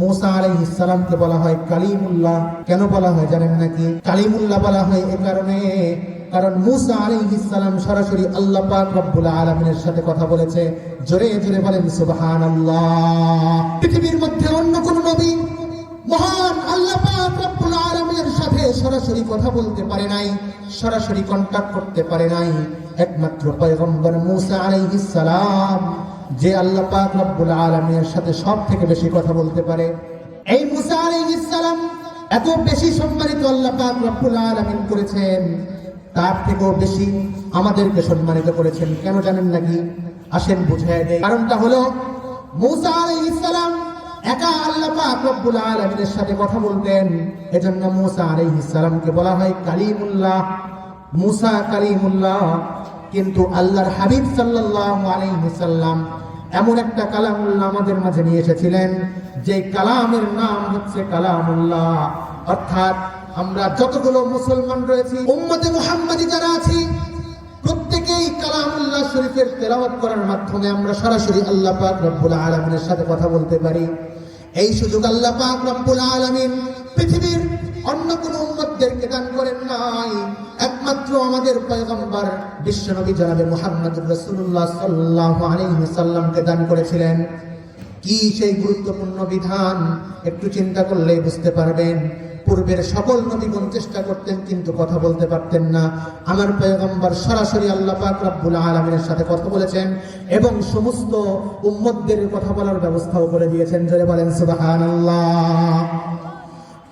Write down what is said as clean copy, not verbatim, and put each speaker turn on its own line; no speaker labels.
মুসা আলাইহিস সালামকে বলা হয় কালিমুল্লাহ। কেন বলা হয় জানেন নাকি? কালিমুল্লাহ বলা হয় এ কারণে, কারণ মুসা আলাইহিস সালাম সরাসরি আল্লাহ পাক রব্বুল আলামিনের সাথে কথা বলেছে। জোরে জোরে বলেন সুবহানাল্লাহ। পৃথিবীর মধ্যে অন্য কোন নবী মহান আল্লাহ পাক রব্বুল আলামিনের সাথে সরাসরি কথা বলতে পারে নাই, সরাসরি কন্টাক্ট করতে পারে নাই। একমাত্র পয়গম্বর মুসা আলাইহিস সালাম, যে আল্লাহ পাক রব্বুল আলামিনের সাথে সব থেকে বেশি কথা বলতে পারে। এই মুসা আলাইহিস সালাম এত বেশি সম্মানিত আল্লাহ পাক রব্বুল আলামিন করেছেন, তার থেকেও বেশি আমাদেরকে সম্মানিত করেছেন। কেন জানেন নাকি? আসেন বুঝায় দেই। কারণটা হলো মুসা আলাইহিস সালাম একা আল্লাহ পাক রব্বুল আলামিনের সাথে কথা বলতেন। এজন্য মুসা আলাইহিস সালামকে বলা হয় কালিমুল্লাহ। মুসা কালিমুল্লাহ। কিন্তু আল্লাহর হাবিব সাল্লাল্লাহু আলাইহি ওয়াসাল্লাম এমন একটা কালামুল্লাহ আমাদের মাঝে নিয়ে এসেছিলেন, যে কালামের নাম হচ্ছে কালামুল্লাহ। অর্থাৎ আমরা যতগুলো মুসলমান রয়েছি, উম্মতে মুহাম্মাদি যারা আছি, প্রত্যেকেই কালামুল্লাহ শরীফের তেলাওয়াত করার মাধ্যমে আমরা সরাসরি আল্লাহ পাক রব্বুল আলামিনের সাথে কথা বলতে পারি। এই সুযোগ আল্লাহ পাক রব্বুল আলামিন পৃথিবীর অন্য কোন উম্মতদেরকে দান করেন নাই, একমাত্র আমাদের পয়গম্বর বিশ্বনবী জনাবে মুহাম্মদুর রাসূলুল্লাহ সাল্লাল্লাহু আলাইহি ওয়াসাল্লামকে দান করেছিলেন। কি সেই গুরুত্বপূর্ণ বিধান, একটু চিন্তা করলেই বুঝতে পারবেন। পূর্বের সকল নবীগণ চেষ্টা করতেন কিন্তু কথা বলতে পারতেন না। আমার পয়গম্বর সরাসরি আল্লাহ পাক রব্বুল আলামিনের সাথে কথা বলেছেন এবং সমস্ত উম্মতদের কথা বলার ব্যবস্থাও করে দিয়েছেন। জোরে বলেন সুবহানাল্লাহ।